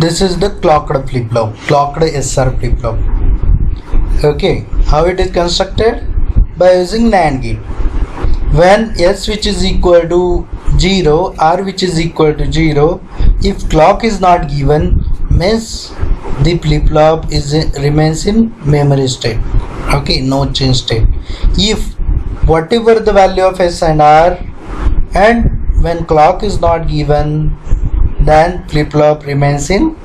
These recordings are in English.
This is the clocked flip-flop, clocked SR flip-flop. Okay, how it is constructed? By using NAND gate. When S which is equal to 0, R which is equal to 0, if clock is not given, means the flip-flop remains in memory state. Okay, no change state. If whatever the value of S and R, and when clock is not given, then flip-flop remains in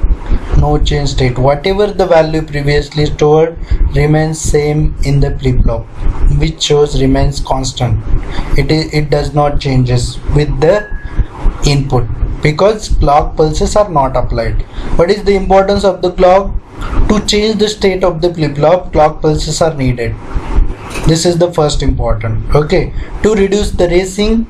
no change state. Whatever the value previously stored remains same in the flip-flop, which shows remains constant. It does not changes with the input, because clock pulses are not applied. What is the importance of the clock? To change the state of the flip-flop, clock pulses are needed. This is the first important. Okay, to reduce the racing,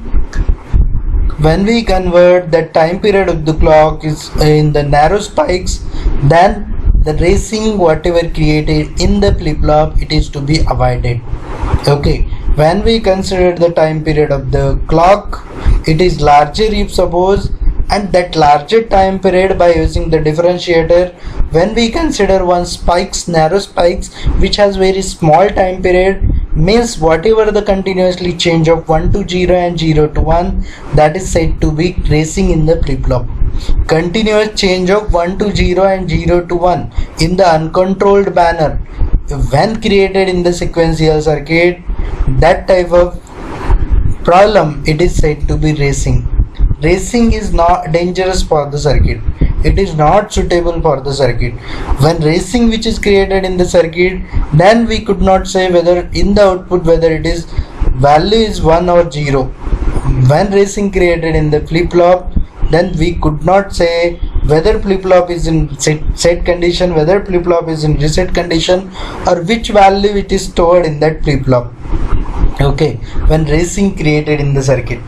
when we convert the time period of the clock is in the narrow spikes, then the racing whatever created in the flip-flop, it is to be avoided. Okay, when we consider the time period of the clock, it is larger if suppose, and that larger time period by using the differentiator, when we consider one spikes, narrow spikes which has very small time period, means whatever the continuously change of 1 to 0 and 0 to 1, that is said to be racing in the flip-flop. Continuous change of 1 to 0 and 0 to 1 in the uncontrolled manner, when created in the sequential circuit, that type of problem, it is said to be racing. Racing is not dangerous for the circuit. It is not suitable for the circuit. When racing which is created in the circuit, then we could not say whether in the output whether it is value is 1 or 0. When racing created in the flip-flop, then we could not say whether flip-flop is in set condition, whether flip-flop is in reset condition, or which value it is stored in that flip-flop. Okay, when racing created in the circuit.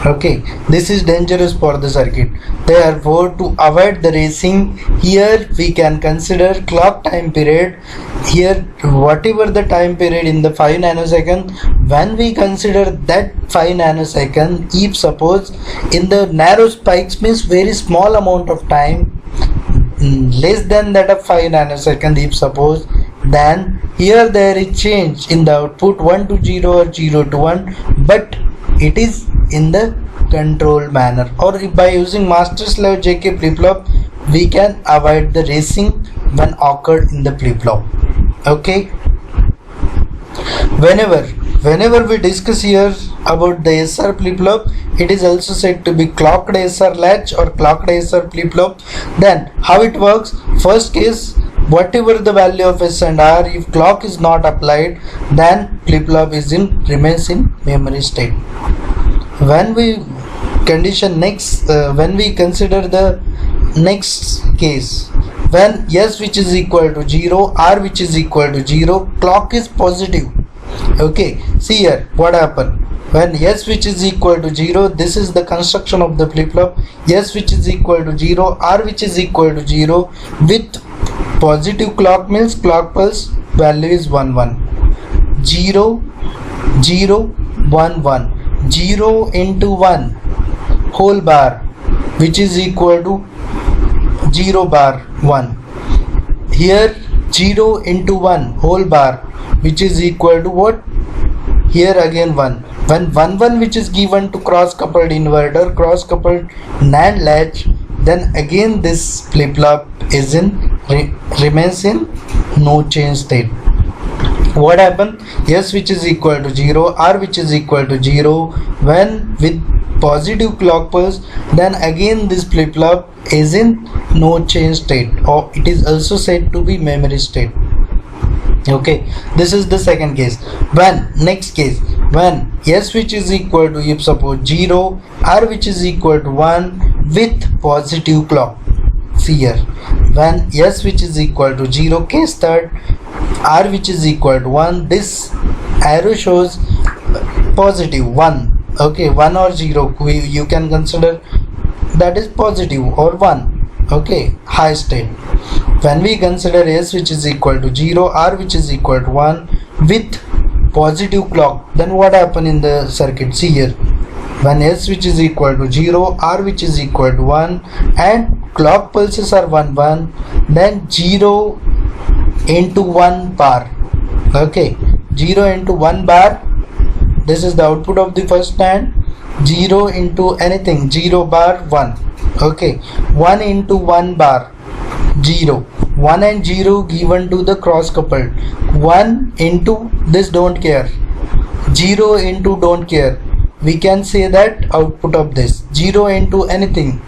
Okay, this is dangerous for the circuit. Therefore, to avoid the racing, here we can consider clock time period. Here, whatever the time period in the 5 nanosecond, when we consider that 5 nanosecond, if suppose in the narrow spikes means very small amount of time, less than that of 5 nanosecond, if suppose, then here there is change in the output 1 to 0 or 0 to 1, but it is in the controlled manner, or by using master slave JK flip-flop, we can avoid the racing when occurred in the flip-flop. Okay, whenever we discuss here about the SR flip-flop, it is also said to be clocked SR latch or clocked SR flip-flop. Then how it works? First case, whatever the value of S and R, if clock is not applied, then flip-flop remains in memory state. When we when we consider the next case, when S which is equal to 0, R which is equal to 0, clock is positive. Okay, see here what happened. When S which is equal to 0, this is the construction of the flip-flop. S which is equal to 0, R which is equal to 0, with positive clock means clock pulse value is 1 1, 0 0 1 1, 0 into 1 whole bar which is equal to 0 bar 1. Here 0 into 1 whole bar which is equal to what? Here again 1. When 1 1 which is given to cross coupled inverter, cross coupled NAND latch, then again this flip-flop is remains in no change state. What happened? S which is equal to 0, R which is equal to 0, when with positive clock pulse, then again this flip-flop is in no change state, or it is also said to be memory state. Okay, this is the second case. When next case, when S which is equal to, if suppose 0, R which is equal to 1 with positive clock. See here, when S which is equal to 0, case third, R which is equal to 1, this arrow shows positive 1. Okay, 1 or 0, you can consider that is positive or 1. Okay, high state. When we consider S which is equal to 0, R which is equal to 1 with positive clock, then what happen in the circuit? See here, when S which is equal to 0, R which is equal to 1, and clock pulses are 1 1, then 0 into 1 bar. Okay, 0 into 1 bar, this is the output of the first NAND. 0 into anything, 0 bar 1. Okay, 1 into 1 bar 0. 1 and 0 given to the cross coupled. 1 into this don't care, 0 into don't care. We can say that output of this. 0 into anything,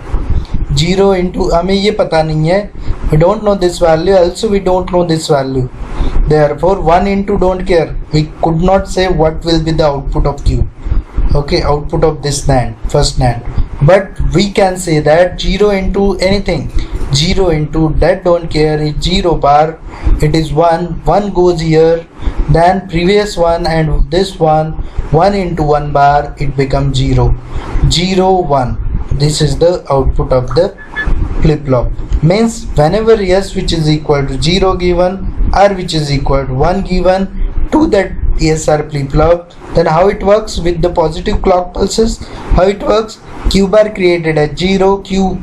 0 into हमें ये पता नहीं है, we don't know this value, also we don't know this value. Therefore 1 into don't care, we could not say what will be the output of Q. Okay, output of this NAND, first NAND. But we can say that 0 into anything, 0 into that don't care is 0 bar, it is 1, 1 goes here, then previous one and this one, 1 into 1 bar, it becomes 0, 0 1. This is the output of the flip-flop. Means whenever S which is equal to 0 given, R which is equal to 1 given to that ESR flip-flop, then how it works with the positive clock pulses? How it works? Q bar created at 0, Q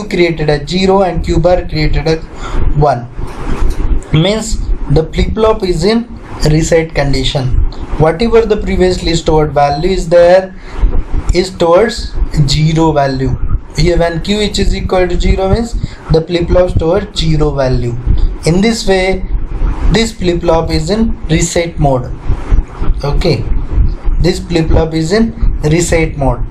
created at 0 and Q bar created at 1. Means the flip-flop is in reset condition. Whatever the previously stored value is there is towards 0 value. Here when Q which is equal to 0 means the flip-flop stores 0 value. In this way, this flip-flop is in reset mode. Okay, this flip-flop is in reset mode.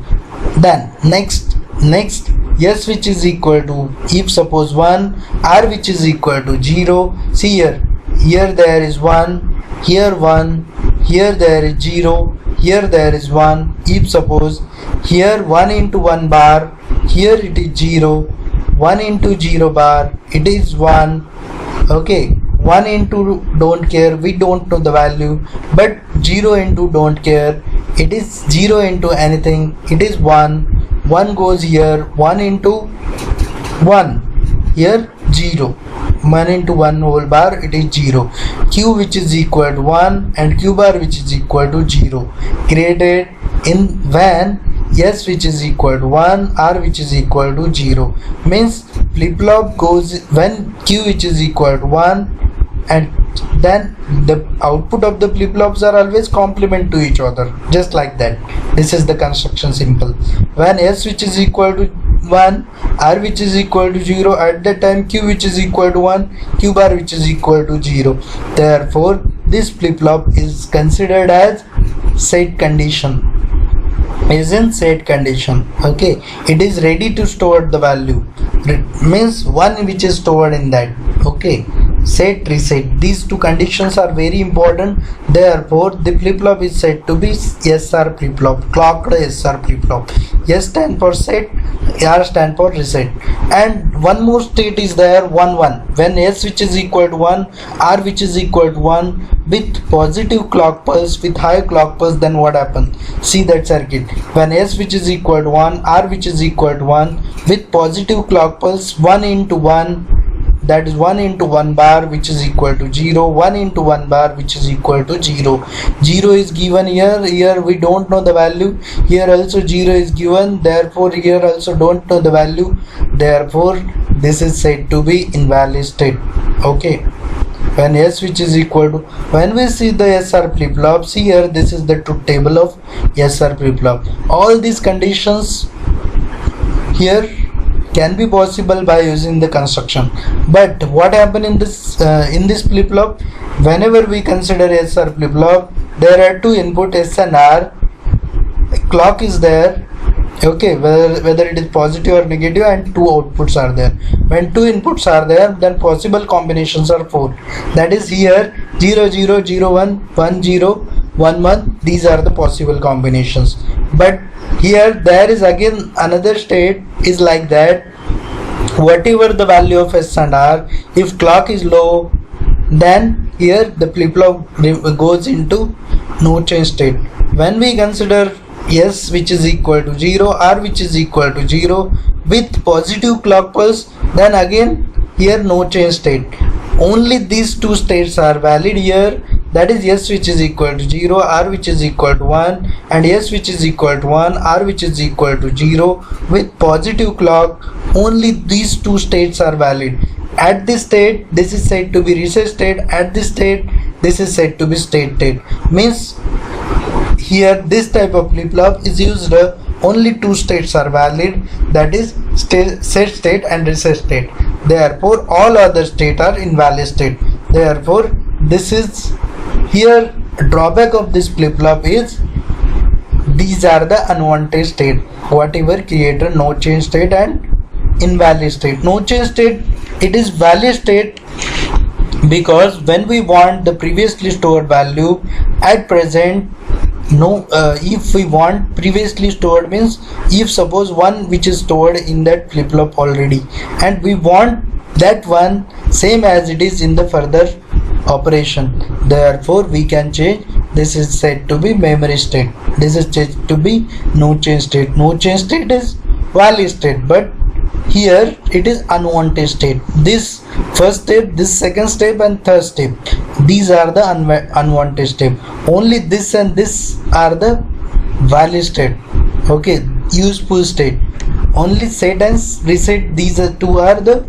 Then next S which is equal to, if suppose 1, R which is equal to 0. See here there is 1, here 1, here there is 0, here there is 1. If suppose here 1 into 1 bar, here it is 0, 1 into 0 bar, it is 1. Okay, 1 into don't care, we don't know the value, but 0 into don't care, it is 0 into anything, it is 1. 1 goes here, 1 into 1, here 0, 1 into 1 whole bar, it is 0. Q which is equal to 1 and Q bar which is equal to 0 created in when S which is equal to 1, R which is equal to 0. Means flip-flop goes when Q which is equal to 1, and then the output of the flip-flops are always complement to each other, just like that. This is the construction simple. When S which is equal to 1, R which is equal to 0, at that time Q which is equal to 1, Q bar which is equal to 0. Therefore this flip-flop is considered as set condition, is in set condition. Okay, it is ready to store the value, means one which is stored in that. Okay, set, reset, these two conditions are very important. Therefore the flip-flop is said to be SR flip-flop, clocked SR flip-flop. S stand for set, R stand for reset. And one more state is there, 1 1. When S which is equal to 1, R which is equal to 1 with positive clock pulse, with high clock pulse, then what happens? See that circuit. When S which is equal to 1, R which is equal to 1 with positive clock pulse, 1 into 1, that is 1 into 1 bar which is equal to 0, 1 into 1 bar which is equal to 0. 0 is given here we don't know the value, here also 0 is given, therefore here also don't know the value, therefore this is said to be invalid state. Okay, when S which is equal to, when we see the SR flip-flops here, this is the truth table of SR flip-flop. All these conditions here can be possible by using the construction. But what happened in this flip-flop, whenever we consider SR flip-flop, there are two input S and R, clock is there. Okay, whether it is positive or negative, and two outputs are there. When two inputs are there, then possible combinations are 4. That is here 0 0 0 1 1 0 1 1. These are the possible combinations. But here there is again another state is like that. Whatever the value of S and R, if clock is low, then here the flip-flop goes into no change state. When we consider S which is equal to 0, R which is equal to 0 with positive clock pulse, then again here no change state. Only these two states are valid here. that is S which is equal to 0, R which is equal to 1, and S which is equal to 1, R which is equal to 0. With positive clock, only these two states are valid. At this state, this is said to be recess state. At this state, this is said to be state state. Means here this type of flip-flop is used, only two states are valid, that is set state and recess state. Therefore all other states are invalid state. Therefore this is here drawback of this flip-flop is these are the unwanted state, whatever created no change state and invalid state. No change state, it is valid state because when we want the previously stored value at present, if we want previously stored means if suppose one which is stored in that flip-flop already and we want that one same as it is in the further operation, therefore we can change. This is said to be memory state, this is said to be no change state. No change state is valid state, but here it is unwanted state. This first step, this second step and third step, these are the unwanted step. Only this and this are the valid state, okay, useful state. Only set and reset, these two are the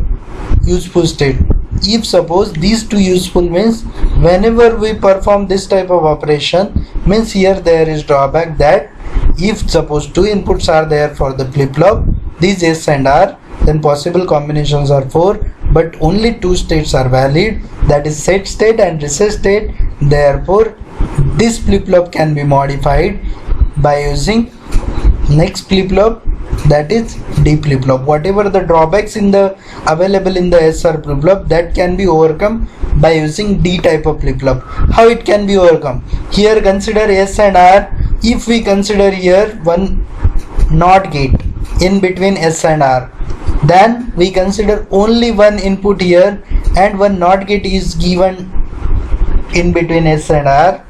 useful state. If suppose these two useful means whenever we perform this type of operation, means here there is drawback that if suppose two inputs are there for the flip-flop, these S and R, then possible combinations are 4, but only two states are valid, that is set state and recess state. Therefore this flip-flop can be modified by using next flip-flop, that is D flip-flop. Whatever the drawbacks in the available in the SR flip-flop, that can be overcome by using D type of flip-flop. How it can be overcome? Here consider S and R. If we consider here one NOT gate in between S and R, then we consider only one input here and one NOT gate is given in between S and R.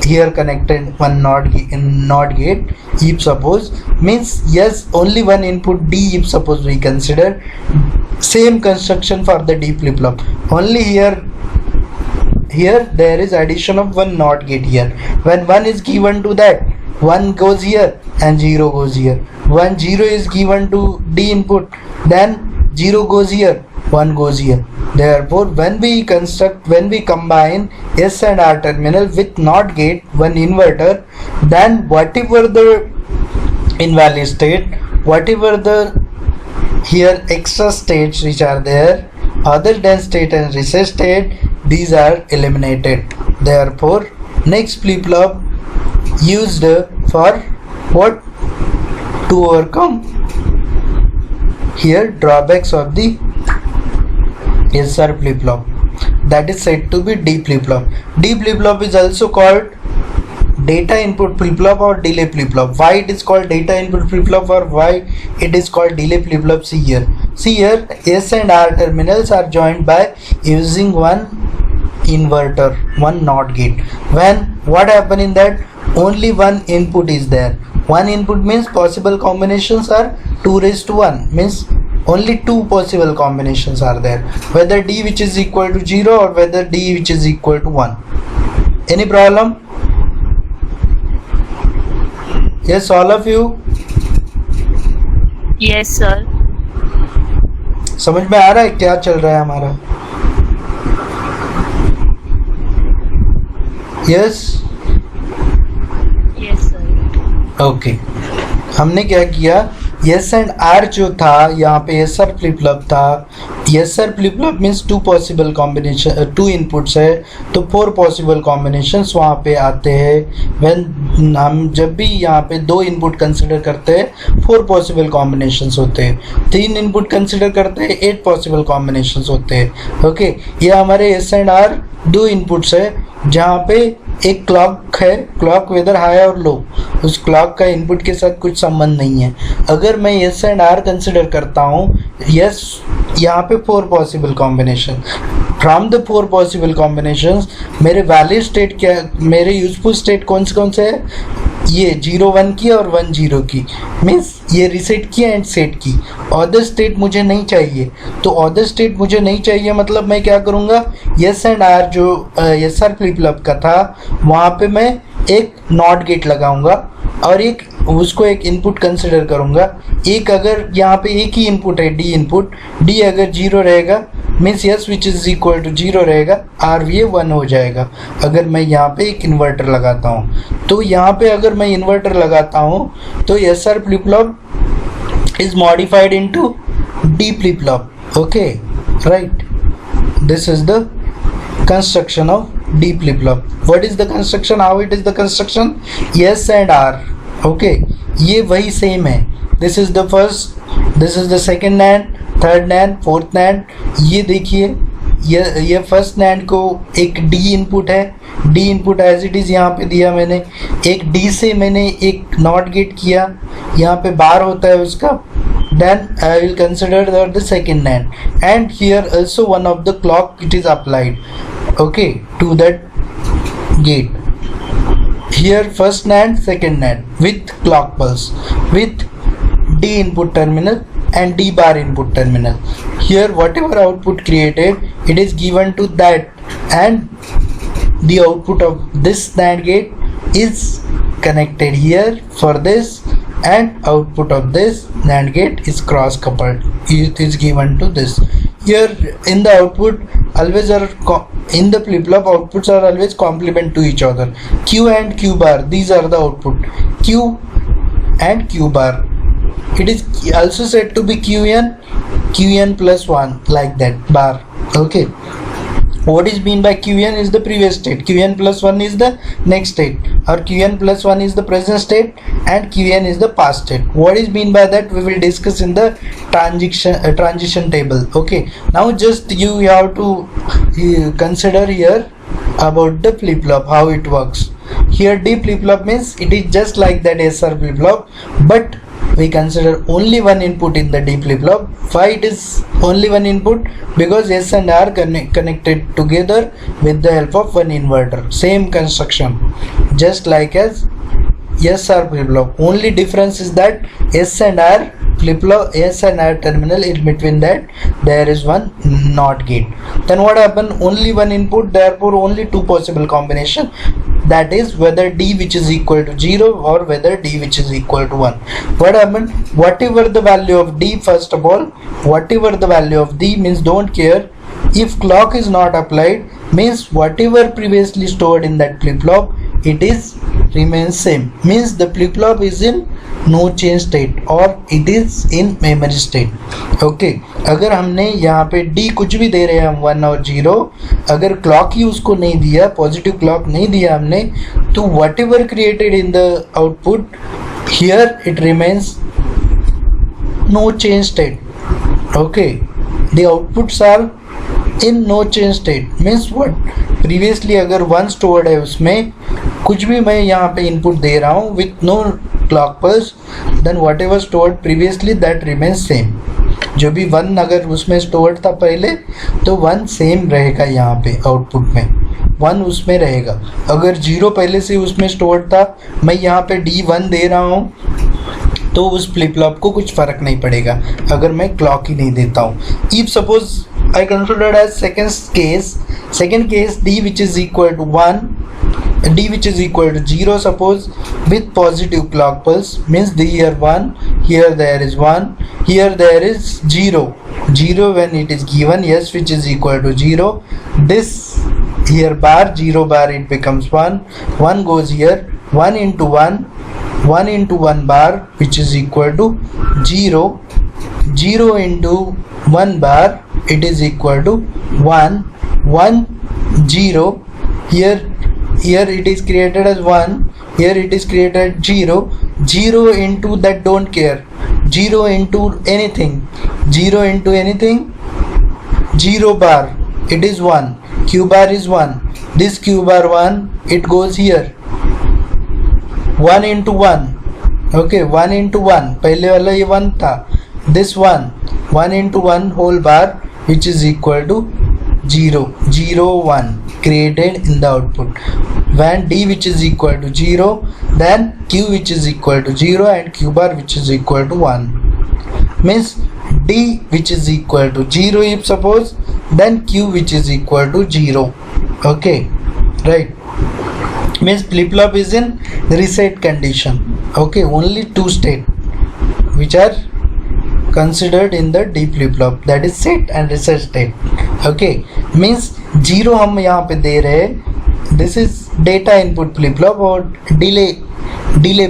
Here connected one NOT gate. If suppose means yes, only one input D. If suppose we consider same construction for the D flip flop, only here there is addition of one NOT gate here. When 1 is given to that, 1 goes here and 0 goes here. When 0 is given to D input, then 0 goes here, 1 goes here. Therefore when we combine S and R terminal with NOT gate, one inverter, then whatever the invalid state, whatever the here extra states which are there other than state and recess state, these are eliminated. Therefore next flip-flop used for what? To overcome here drawbacks of the SR flip-flop, that is said to be D flip-flop. D flip-flop is also called data input flip-flop or delay flip-flop. Why it is called data input flip-flop or why it is called delay flip-flop? See here S and R terminals are joined by using one inverter, one NOT gate. When what happen in that? Only one input is there. One input means possible combinations are 2:1, means only two possible combinations are there, whether D which is equal to 0 or whether D which is equal to 1. Any problem? Yes, all of you? Yes sir. समझ में आ रहा है क्या चल रहा है हमारा? Yes? Yes sir. Okay हमने क्या किया, एस एंड आर जो था यहाँ पे एस आर फ्लिप फ्लॉप था. S R flip flop means two possible combination, two inputs है तो 4 पॉसिबल कॉम्बिनेशंस वहाँ पे आते हैं. व्हेन हम जब भी यहाँ पे 2 इनपुट कंसिडर करते हैं 4 पॉसिबल कॉम्बिनेशंस होते हैं. 3 इनपुट कंसिडर करते हैं 8 पॉसिबल कॉम्बिनेशंस होते हैं. ओके ये हमारे एस एंड आर 2 इनपुट्स है जहाँ पे एक क्लॉक है, क्लॉक वेदर हाई और लो, उस क्लॉक का इनपुट के साथ कुछ संबंध नहीं है. अगर मैं एस एंड आर कंसिडर करता हूँ, यस यहाँ पे 4 possible combination. From the 4 possible combinations मेरे वैलिड स्टेट क्या, मेरे यूजफुल स्टेट कौन से है? ये 0 1 की और 1 0 की, मीन्स ये रीसेट की एंड सेट की। अदर स्टेट मुझे नहीं चाहिए, तो अदर स्टेट मुझे नहीं चाहिए मतलब मैं क्या करूँगा, एस एंड आर जो एस आर फ्लिप फ्लॉप का था वहाँ पे मैं एक नॉट गेट लगाऊंगा और एक उसको एक इनपुट कंसिडर करूँगा। एक अगर यहाँ पे एक ही इनपुट है डी इनपुट, डी अगर 0 रहेगा means S which is equal to 0 रहेगा, आर वी 1 हो जाएगा अगर मैं यहाँ पे एक इन्वर्टर लगाता हूँ। तो यहाँ पे अगर मैं इन्वर्टर लगाता हूँ तो S R flip flop is modified into D flip flop. Okay right, this is the construction of D flip flop. What is the construction? How it is the construction? S and R. Okay, ये वही same है। This is the first, this is the second NAND, third NAND, fourth NAND। ये देखिए ये first NAND को एक D input है, D input as it is यहाँ पे दिया मैंने, एक D से मैंने एक नॉट गेट किया, यहाँ पे बार होता है उसका। Then I will consider the second NAND and here also one of the clock it is applied, okay, to that gate. Here first NAND, second NAND with clock pulse with D input terminal and D bar input terminal. Here whatever output created it is given to that, and the output of this NAND gate is connected here for this, and output of this NAND gate is cross coupled, it is given to this. Here in the output always are in the flip flop outputs are always complement to each other. Q and Q bar, these are the output, Q and Q bar. It is also said to be Qn plus 1, like that bar. Okay, what is mean by Qn is the previous state, Qn plus 1 is the next state, or Qn plus 1 is the present state and Qn is the past state. What is mean by that we will discuss in the transition table. Okay, now just you have to consider here about the flip flop, how it works. Here D flip flop means it is just like that SR flip flop, but we consider only one input in the D flip flop. Why it is only one input? Because S and R connected together with the help of one inverter. Same construction, just like as SR flip flop. Only difference is that S and R flip flop, S and R terminal, in between that there is one NOT gate. Then what happen? Only one input, therefore only two possible combination. That is whether D which is equal to 0 or whether D which is equal to 1. What happened? Whatever the value of D, first of all, whatever the value of D means don't care. If clock is not applied means whatever previously stored in that flip flop it is remains same, means the flip flop is in no change state or it is in memory state. Okay, अगर हमने यहाँ पे D कुछ भी दे रहे हैं हम 1 और 0, अगर क्लॉक ही उसको नहीं दिया, पॉजिटिव क्लॉक नहीं दिया हमने, तो whatever created in the output here it remains no change state. Okay, the outputs are in no change state means what, previously अगर 1 stored है उसमें कुछ भी मैं यहाँ पे इनपुट दे रहा हूँ with no clock pulse, then whatever stored previously that remains same. जो भी 1 अगर उसमें stored था पहले तो 1 सेम रहेगा, यहाँ पे आउटपुट में 1 उसमें रहेगा। अगर 0 पहले से उसमें stored था, मैं यहाँ पे D1 दे रहा हूँ तो उस फ्लिप फ्लॉप को कुछ फर्क नहीं पड़ेगा अगर मैं क्लॉक ही नहीं देता हूँ। If suppose I considered as second case D which is equal to 1, D which is equal to 0 suppose with positive clock pulse means the here 1, here there is 1, here there is 0 when it is given S which is equal to 0, this here bar 0 bar it becomes 1 goes here, 1 into 1 bar which is equal to 0 into 1 bar it is equal to 1 0, here it is created as 1, here it is created 0 into that don't care, 0 into anything 0 bar it is 1, Q bar is 1, this Q bar 1 it goes here, 1 into 1, okay, 1 into 1 पहले वाला ये 1 था, this 1 into 1 whole bar which is equal to 0 1 created in the output. When D which is equal to 0, then q which is equal to 0 and q bar which is equal to 1. Means d which is equal to 0 if suppose, then q which is equal to 0. Okay, right. Means flip-flop is in reset condition. Okay, only two state which are considered in the D flip-flop, that is set and reset state. Okay, means 0 हम यहाँ पे दे रहे हैं. This is data input flip-flop or delay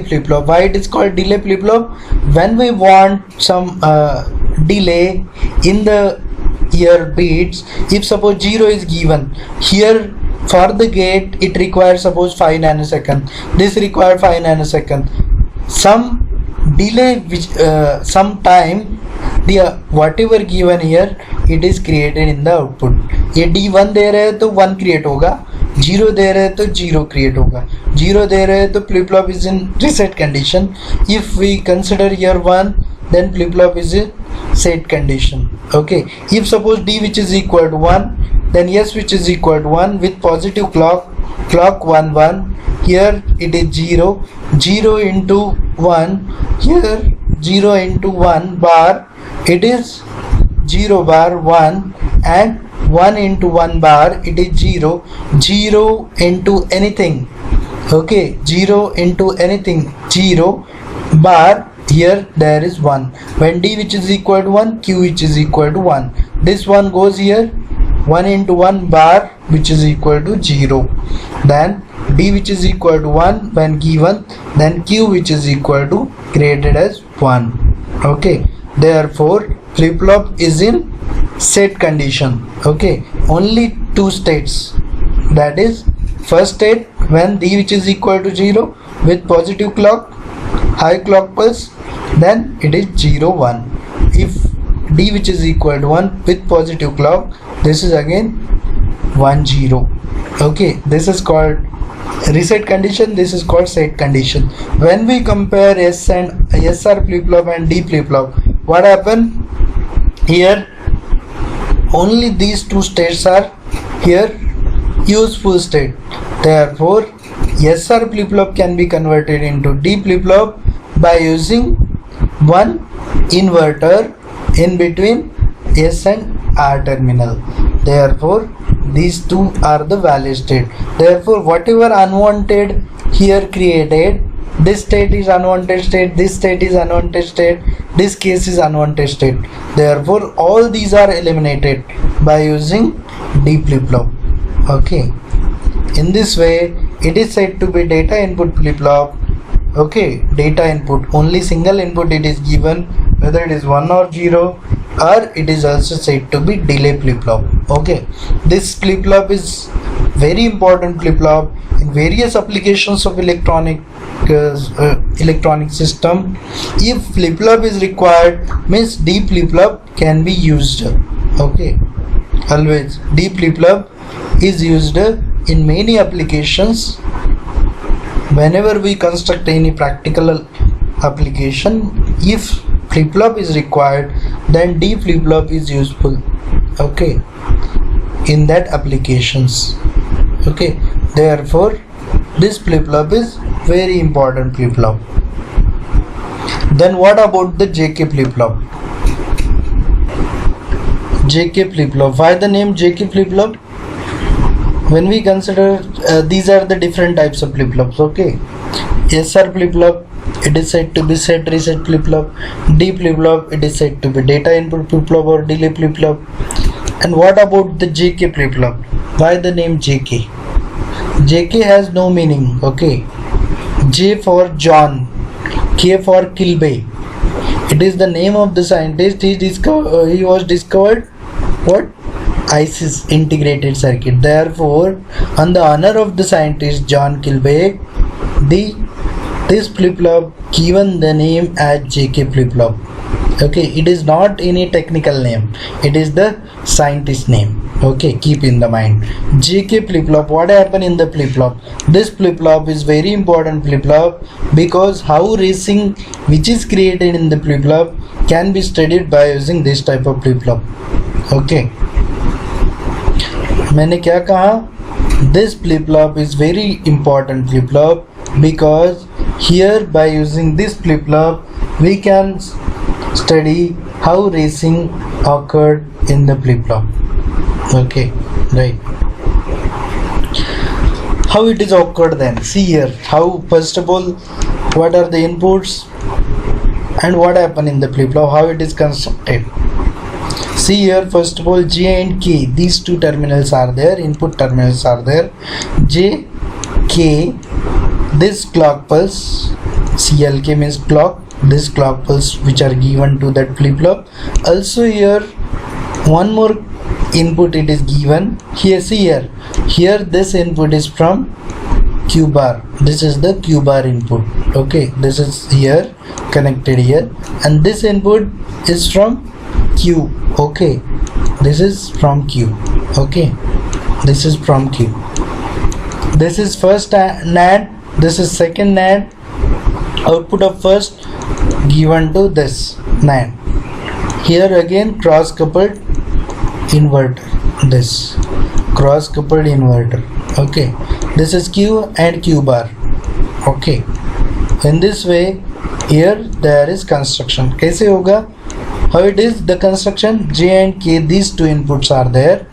flip-flop. Why it is called delay flip-flop? When we want some delay in the year bits, if suppose 0 is given here, for the gate it requires suppose 5 nanosecond, this require 5 nanosecond, some delay which some time, the whatever given here it is created in the output. ये D1 दे रहे हैं तो 1 create होगा, 0 दे रहे हैं तो 0 create होगा, 0 दे रहे हैं तो flip flop is in reset condition. If we consider here 1, then flip flop is in set condition. Okay, if suppose D which is equal to 1, then S which is equal to 1 with positive clock 1 1, here it is 0 into 1, here 0 into 1 bar, it is 0 bar 1, and 1 into 1 bar it is 0 into anything. Okay, 0 into anything, 0 bar, here there is 1. When D which is equal to 1, Q which is equal to 1, this one goes here, 1 into 1 bar which is equal to 0. Then D which is equal to 1 when given, then Q which is equal to created as 1. Okay, therefore flip-flop is in set condition. Okay, only two states, that is first state when D which is equal to 0 with positive clock, high clock pulse, then it is 0 1. If D which is equal to 1 with positive clock, this is again 1 0. Okay, this is called reset condition, this is called set condition. When we compare S and SR flip-flop and D flip-flop, what happened here? Only these two states are here useful state. Therefore SR flip-flop can be converted into D flip-flop by using one inverter in between S and R terminal. Therefore these two are the valid state. Therefore whatever unwanted here created, this state is unwanted state, this state is unwanted state, this case is unwanted state. Therefore all these are eliminated by using D flip-flop. Okay, in this way it is said to be data input flip-flop. Okay, data input, only single input it is given, whether it is 1 or 0, or it is also said to be delay flip-flop. Okay, this flip-flop is very important flip-flop in various applications of electronic system. If flip-flop is required, means D flip-flop can be used. Okay, always D flip-flop is used in many applications. Whenever we construct any practical application, if flip-flop is required, then D flip-flop is useful. Okay, in that applications. Okay, therefore this flip-flop is very important flip-flop. Then what about the JK flip-flop? JK flip-flop, why the name JK flip-flop? When we consider these are the different types of flip-flops. Okay, SR flip-flop, it is said to be set reset flip-flop. D flip-flop, it is said to be data input flip-flop or delay flip-flop. And what about the JK flip-flop? Why the name JK? JK has no meaning. Okay, J for John, K for Kilby. It is the name of the scientist. He was discovered what? ISIS, integrated circuit. Therefore on the honor of the scientist John Kilby, this flip-flop given the name as JK flip-flop. Okay, it is not any technical name, it is the scientist name. Okay, keep in the mind. JK flip-flop, what happened in the flip-flop? This flip-flop is very important flip-flop because how racing which is created in the flip-flop can be studied by using this type of flip-flop. Okay, मैंने क्या कहा? This flip-flop is very important flip-flop because Here by using this flip-flop we can study how racing occurred in the flip-flop. Okay, right. How it is occurred then? See here how, first of all, what are the inputs and what happened in the flip-flop, how it is constructed. See here, first of all, J and K, these two terminals are there, input terminals are there. J, K, this clock pulse, CLK means clock, this clock pulse which are given to that flip-flop. Also here one more input it is given. Here, see here this input is from Q bar, this is the Q bar input. Okay, this is here connected here, and this input is from Q. Okay, this is from Q. Okay, this is from Q. This is first NAND, this is second NAND. Output of first given to this NAND. Here again cross coupled inverter, this cross coupled inverter. Okay, this is Q and Q bar. Okay, in this way here there is construction. कैसे होगा? How it is the construction? J and K, these two inputs are there.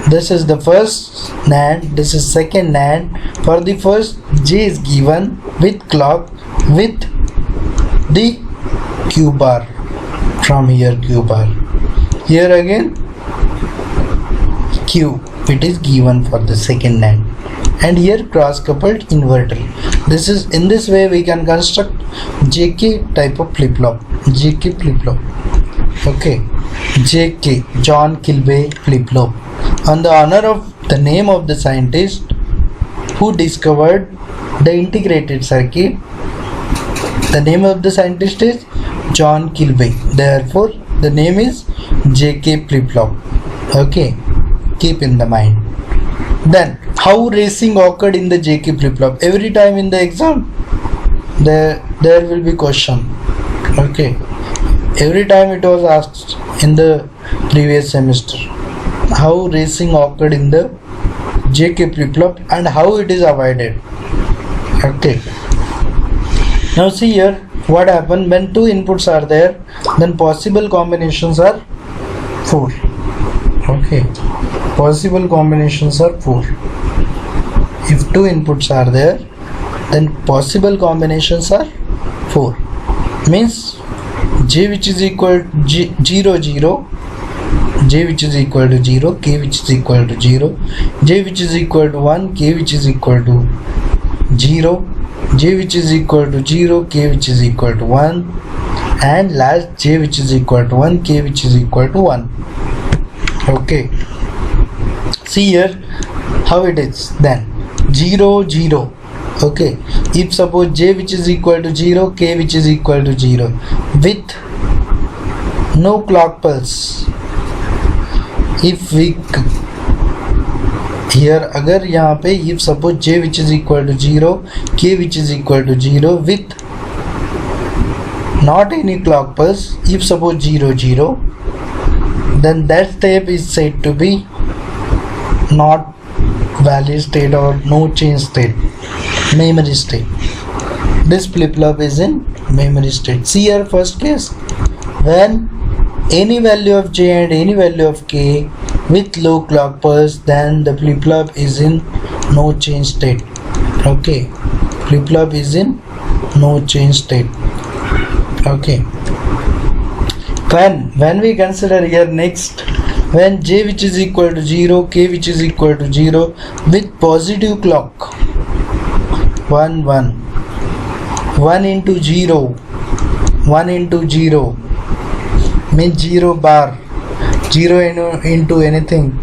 This is the first NAND, this is second NAND. For the first, J is given with clock with the Q bar, from here Q bar. Here again Q, it is given for the second NAND, and here cross coupled inverter. This is, in this way we can construct JK type of flip flop. JK flip flop. Okay, JK, John Kilby flip flop, on the honor of the name of the scientist who discovered the integrated circuit. The name of the scientist is John Kilby, therefore the name is JK flip flop. Okay, keep in the mind. Then how racing occurred in the JK flip flop? Every time in the exam there will be question. Okay, every time it was asked in the previous semester how racing occurred in the JK flip flop and how it is avoided. Okay, now see here what happened when two inputs are there, then possible combinations are 4. Okay, possible combinations are 4. If two inputs are there, then possible combinations are 4. Means J which is equal to 0 0, J which is equal to 0, K which is equal to 0, J which is equal to 1, K which is equal to 0, J which is equal to 0, K which is equal to 1, and last J which is equal to 1, K which is equal to 1. Okay, see here how it is then 0 0. Okay, if suppose J which is equal to 0, K which is equal to 0 with no clock pulse, if we here अगर यहाँ पे if suppose J which is equal to 0, K which is equal to 0 with not any clock pulse, if suppose 0 0, then that step is said to be not valid state or no change state, memory state. This flip flop is in memory state. See here first case, when any value of J and any value of K with low clock pulse, then the flip flop is in no change state. Okay, flip flop is in no change state. Okay, when we consider here next, when J which is equal to 0, K which is equal to 0 with positive clock 1 1, 1 into 0, 1 into 0 means 0 bar, 0 into anything,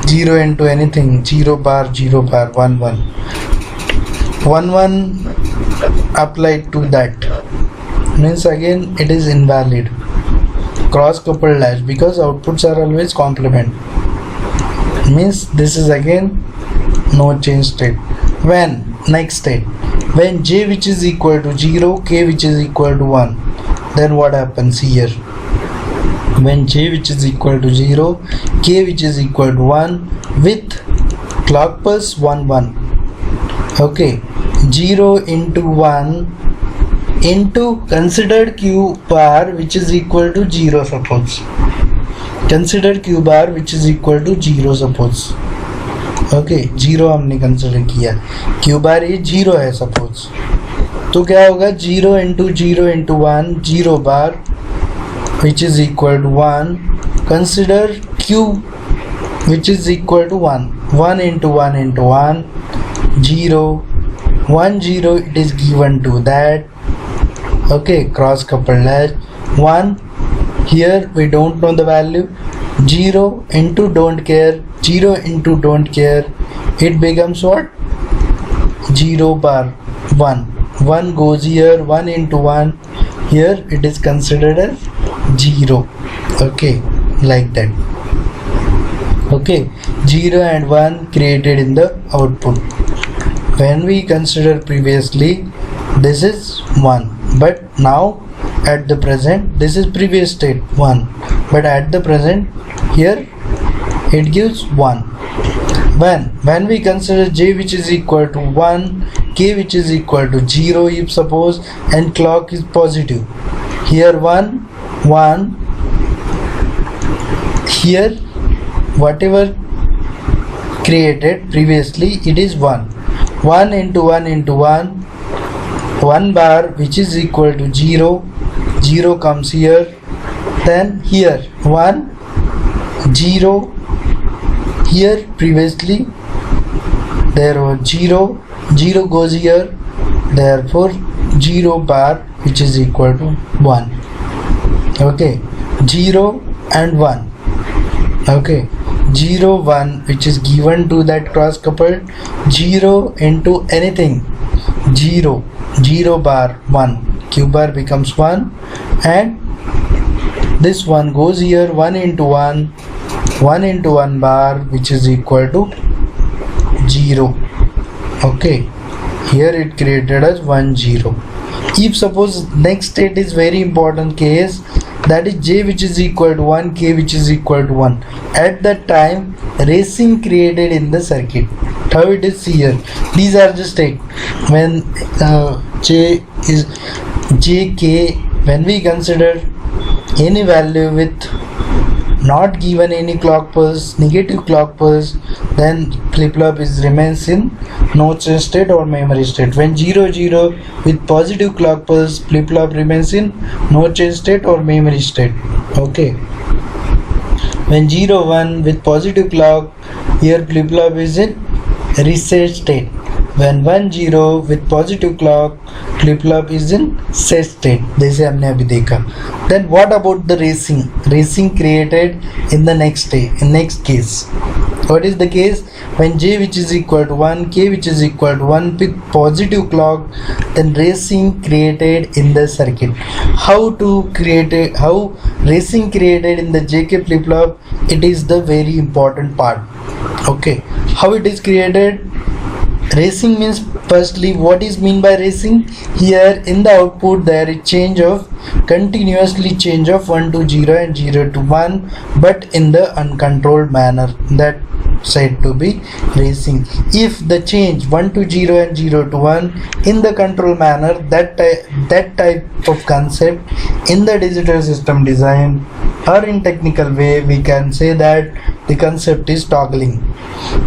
0 into anything, 0 bar 1 1, 1 1 applied to that means again it is invalid, cross coupled latch, because outputs are always complement, means this is again no change state. When next state, when J which is equal to 0, K which is equal to 1, then what happens here? When J which is equal to 0, K which is equal to 1 with clock pulse 1 1. Okay, 0 into 1 into considered q bar which is equal to 0 suppose. Consider q bar which is equal to 0 suppose. Okay 0 हमने consider किया, q बार ये 0 है suppose, तो क्या होगा 0 into 0 into 1 0 bar which is equal to 1. Consider q which is equal to 1. 1 into 1 into 1 0 1 0 it is given to that. Okay, cross coupled as 1. Here we don't know the value. 0 into don't care, 0 into don't care, it becomes what? 0 bar 1. 1 goes here, 1 into 1, here it is considered as 0. Okay, like that. Okay, 0 and 1 created in the output. When we consider previously, this is 1, but now at the present this is previous state 1, but at the present here it gives 1. When we consider j which is equal to 1, k which is equal to 0 if suppose, and clock is positive, here 1 1, here whatever created previously it is 1. 1 into 1 into 1, 1 bar which is equal to 0, 0 comes here, then here 1 0, here previously there was 0, 0 goes here, therefore 0 bar which is equal to 1. Okay, 0 and 1. Okay, 0 1 which is given to that cross coupled, 0 into anything 0, 0 bar 1, q bar becomes 1, and this one goes here, 1 into 1, 1 into 1 bar which is equal to 0. Okay, here it created as 1 0. If suppose next state is very important case, that is j which is equal to 1, k which is equal to 1, at that time racing created in the circuit. How it is here, these are the state when j is jk. When we consider any value with not given any clock pulse, negative clock pulse, then flip-flop is remains in no change state or memory state. When 0 0 with positive clock pulse, flip-flop remains in no change state or memory state. Okay, when 0 1 with positive clock, here flip-flop is in reset state. When 1 0 with positive clock, flip-flop is in set state, जैसे हमने अभी देखा. Then what about the racing? Racing created in the next day, in next case. What is the case? When j which is equal to 1, k which is equal to 1 with positive clock, then racing created in the circuit. How to create it? How racing created in the jk flip-flop? It is the very important part. Okay, how it is created? Racing means, firstly, what is mean by racing? Here in the output there is change of continuously change of 1 to 0 and 0 to 1, but in the uncontrolled manner, that said to be racing. If the change 1 to 0 and 0 to 1 in the control manner, that type of concept in the digital system design or in technical way we can say that the concept is toggling.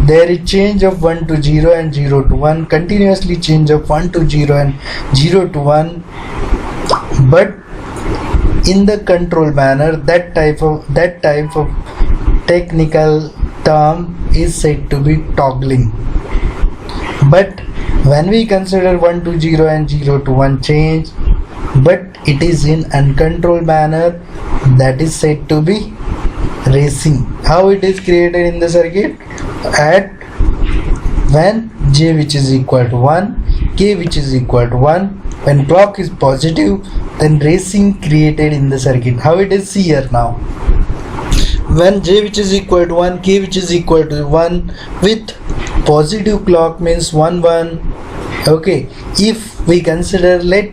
There is change of 1 to 0 and 0 to 1, continuously change of 1 to 0 and 0 to 1, but in the control manner. That type of technical term is said to be toggling. But when we consider 1 to 0 and 0 to 1 change, but it is in uncontrolled manner, that is said to be racing. How it is created in the circuit? At when j which is equal to 1, k which is equal to 1, when clock is positive, then racing created in the circuit. How it is, see here now. When j which is equal to 1, k which is equal to 1 with positive clock means 1 1. Okay, if we consider that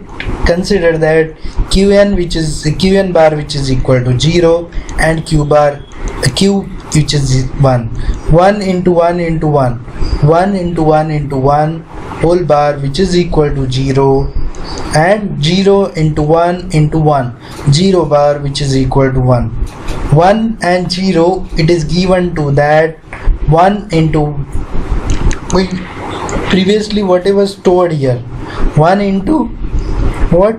qn bar which is equal to 0 and q which is 1 into 1 into 1, 1 into 1 into 1, whole bar which is equal to 0, and 0 into 1 into 1, 0 bar which is equal to 1. 1 and 0, it is given to that 1 into previously whatever stored here, 1 into what,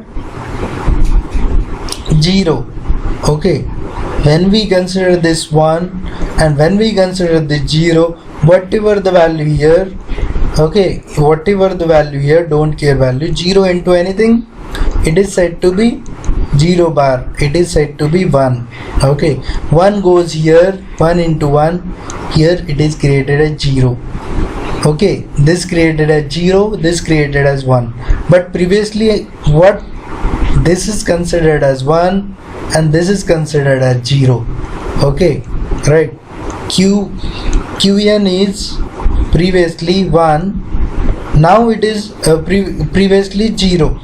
0. Okay, when we consider this 1 and when we consider this 0, whatever the value here, okay, whatever the value here, don't care value, 0 into anything, it is said to be 0 bar, it is said to be 1. Okay, 1 goes here, 1 into 1, here it is created as 0. Okay, this created as 0, this created as 1, but previously what, this is considered as 1 and this is considered as 0. Okay, right, Qn is previously 1, now it is previously 0.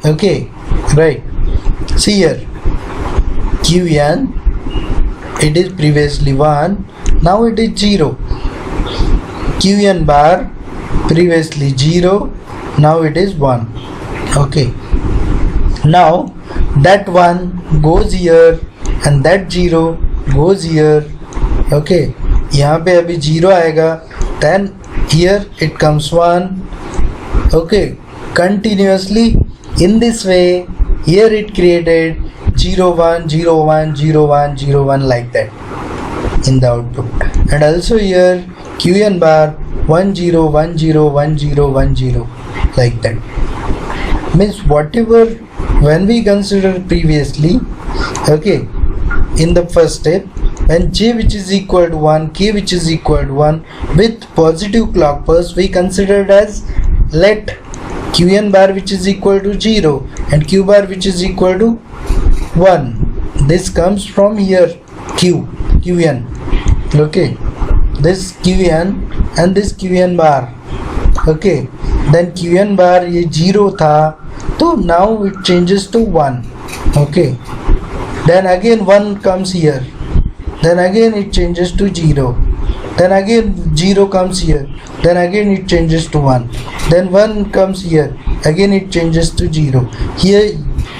Okay, right, see here, Qn, it is previously 1, now it is 0. Qn bar, previously 0, now it is 1. Okay, now that 1 goes here and that 0 goes here. Okay, यहाँ पे अभी 0 आएगा, then here it comes 1. Okay, continuously in this way, here it created 0 1 0 1 0 1 0 1 like that in the output, and also here Qn bar 1 0 1 0 1 0 1 0 like that. Means whatever, when we consider previously, okay, in the first step, when j which is equal to 1, k which is equal to 1 with positive clock pulse, we considered as let Qn bar which is equal to 0 and Q bar which is equal to 1. This comes from here, Qn. Okay, this Qn and this Qn bar. Okay, then Qn bar ये 0 था, so now it changes to 1. Okay, then again 1 comes here, then again it changes to 0, then again 0 comes here, then again it changes to 1, then 1 comes here, again it changes to 0. Here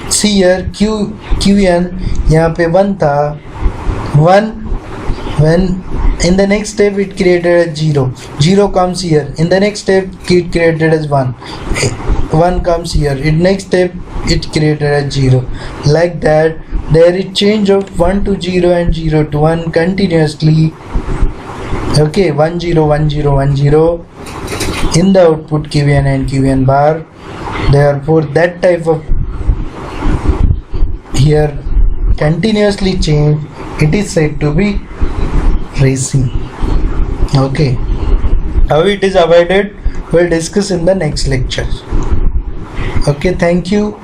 see here Qn यहाँ पे 1 था, 1, when in the next step it created as 0, 0 comes here, in the next step it created as 1, 1 comes here, in next step it created as 0, like that. There is change of 1 to 0 and 0 to 1 continuously. Okay, 1 0 1 0 1 0 in the output Qn and Qn bar. Therefore that type of here continuously change, it is said to be racing. Okay, how it is avoided we'll discuss in the next lecture. Okay, thank you.